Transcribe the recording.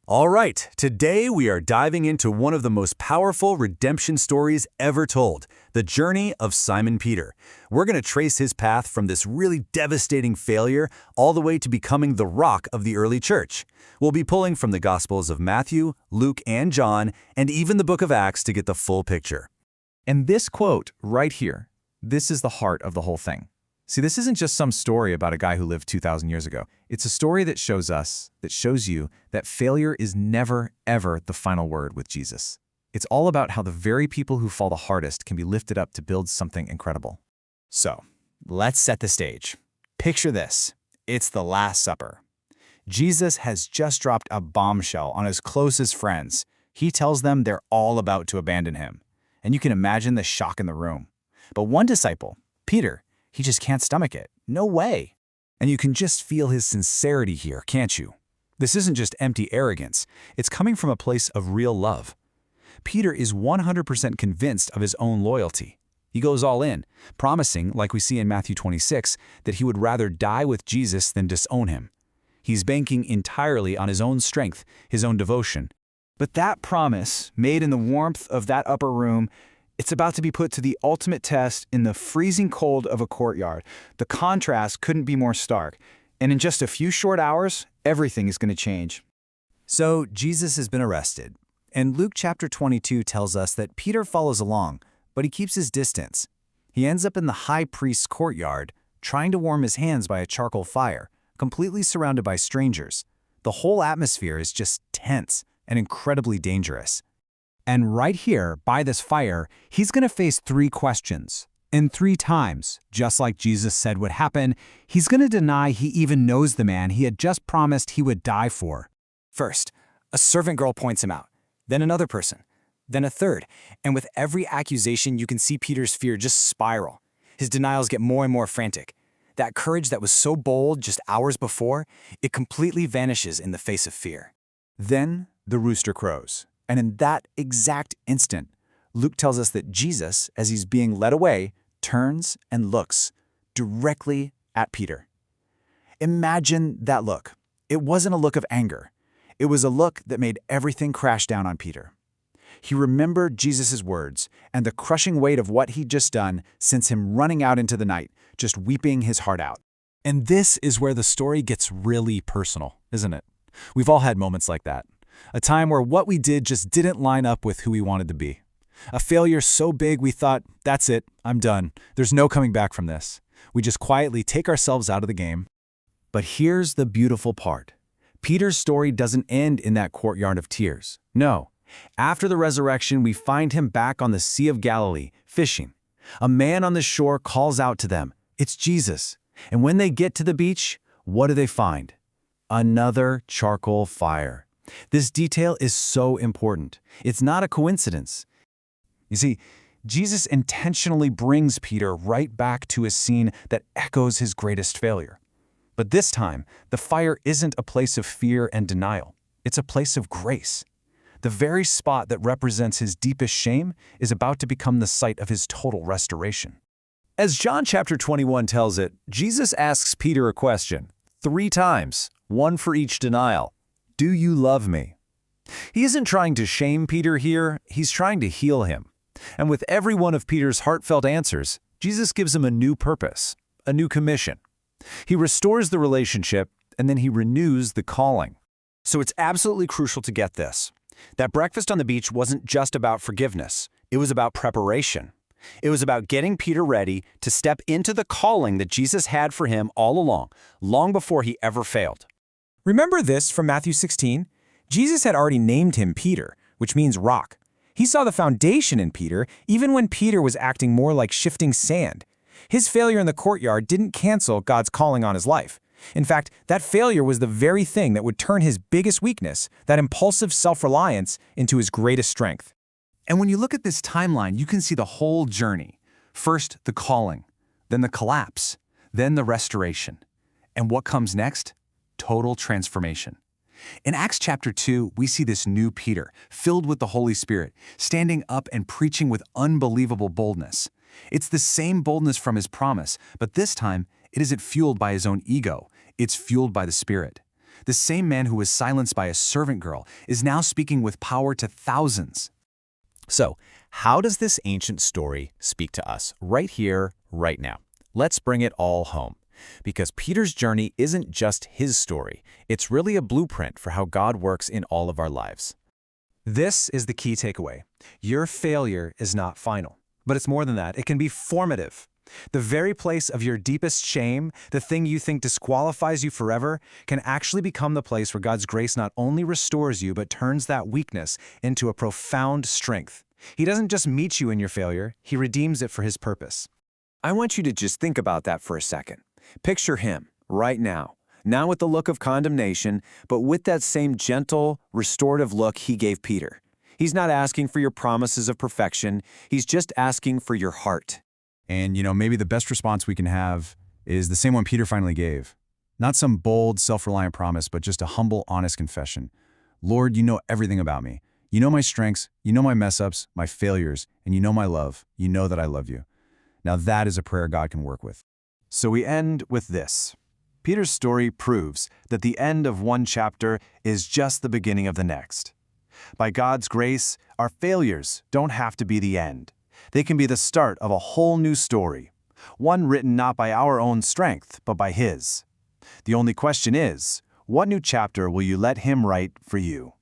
All right, today we are diving into one of the most powerful redemption stories ever told, the journey of Simon Peter. We're going to trace his path from this really devastating failure all the way to becoming the rock of the early church. We'll be pulling from the Gospels of Matthew, Luke, and John, and even the book of Acts to get the full picture. And this quote right here, this is the heart of the whole thing. See, this isn't just some story about a guy who lived 2,000 years ago. It's a story that shows us, that shows you, that failure is never, ever the final word with Jesus. It's all about how the very people who fall the hardest can be lifted up to build something incredible. So, let's set the stage. Picture this. It's the Last Supper. Jesus has just dropped a bombshell on his closest friends. He tells them they're all about to abandon him. And you can imagine the shock in the room. But one disciple, Peter, he just can't stomach it. No way. And you can just feel his sincerity here, can't you? This isn't just empty arrogance. It's coming from a place of real love. Peter is 100% convinced of his own loyalty. He goes all in, promising, like we see in Matthew 26, that he would rather die with Jesus than disown him. He's banking entirely on his own strength, his own devotion. But that promise, made in the warmth of that upper room, it's about to be put to the ultimate test in the freezing cold of a courtyard. The contrast couldn't be more stark. And in just a few short hours, everything is going to change. So Jesus has been arrested. And Luke chapter 22 tells us that Peter follows along, but he keeps his distance. He ends up in the high priest's courtyard, trying to warm his hands by a charcoal fire, completely surrounded by strangers. The whole atmosphere is just tense and incredibly dangerous. And right here, by this fire, he's going to face 3 questions. And 3 times, just like Jesus said would happen, he's going to deny he even knows the man he had just promised he would die for. First, a servant girl points him out, then another person, then a third. And with every accusation, you can see Peter's fear just spiral. His denials get more and more frantic. That courage that was so bold just hours before, it completely vanishes in the face of fear. Then the rooster crows. And in that exact instant, Luke tells us that Jesus, as he's being led away, turns and looks directly at Peter. Imagine that look. It wasn't a look of anger. It was a look that made everything crash down on Peter. He remembered Jesus' words, and the crushing weight of what he'd just done sends him running out into the night, just weeping his heart out. And this is where the story gets really personal, isn't it? We've all had moments like that. A time where what we did just didn't line up with who we wanted to be. A failure so big we thought, that's it, I'm done. There's no coming back from this. We just quietly take ourselves out of the game. But here's the beautiful part. Peter's story doesn't end in that courtyard of tears. No. After the resurrection, we find him back on the Sea of Galilee, fishing. A man on the shore calls out to them, it's Jesus. And when they get to the beach, what do they find? Another charcoal fire. This detail is so important. It's not a coincidence. You see, Jesus intentionally brings Peter right back to a scene that echoes his greatest failure. But this time, the fire isn't a place of fear and denial. It's a place of grace. The very spot that represents his deepest shame is about to become the site of his total restoration. As John chapter 21 tells it, Jesus asks Peter a question 3 times, one for each denial. Do you love me? He isn't trying to shame Peter here, he's trying to heal him. And with every one of Peter's heartfelt answers, Jesus gives him a new purpose, a new commission. He restores the relationship, and then he renews the calling. So it's absolutely crucial to get this. That breakfast on the beach wasn't just about forgiveness. It was about preparation. It was about getting Peter ready to step into the calling that Jesus had for him all along, long before he ever failed. Remember this from Matthew 16? Jesus had already named him Peter, which means rock. He saw the foundation in Peter, even when Peter was acting more like shifting sand. His failure in the courtyard didn't cancel God's calling on his life. In fact, that failure was the very thing that would turn his biggest weakness, that impulsive self-reliance, into his greatest strength. And when you look at this timeline, you can see the whole journey. First, the calling, then the collapse, then the restoration. And what comes next? Total transformation. In Acts chapter 2, we see this new Peter, filled with the Holy Spirit, standing up and preaching with unbelievable boldness. It's the same boldness from his promise, but this time, it isn't fueled by his own ego. It's fueled by the Spirit. The same man who was silenced by a servant girl is now speaking with power to thousands. So, how does this ancient story speak to us right here, right now? Let's bring it all home. Because Peter's journey isn't just his story. It's really a blueprint for how God works in all of our lives. This is the key takeaway. Your failure is not final, but it's more than that. It can be formative. The very place of your deepest shame, the thing you think disqualifies you forever, can actually become the place where God's grace not only restores you, but turns that weakness into a profound strength. He doesn't just meet you in your failure, He redeems it for His purpose. I want you to just think about that for a second. Picture him, right now, not with the look of condemnation, but with that same gentle, restorative look He gave Peter. He's not asking for your promises of perfection, He's just asking for your heart. And, maybe the best response we can have is the same one Peter finally gave. Not some bold, self-reliant promise, but just a humble, honest confession. Lord, you know everything about me. You know my strengths, you know my mess-ups, my failures, and you know my love. You know that I love you. Now that is a prayer God can work with. So we end with this. Peter's story proves that the end of one chapter is just the beginning of the next. By God's grace, our failures don't have to be the end. They can be the start of a whole new story, one written not by our own strength, but by His. The only question is, what new chapter will you let Him write for you?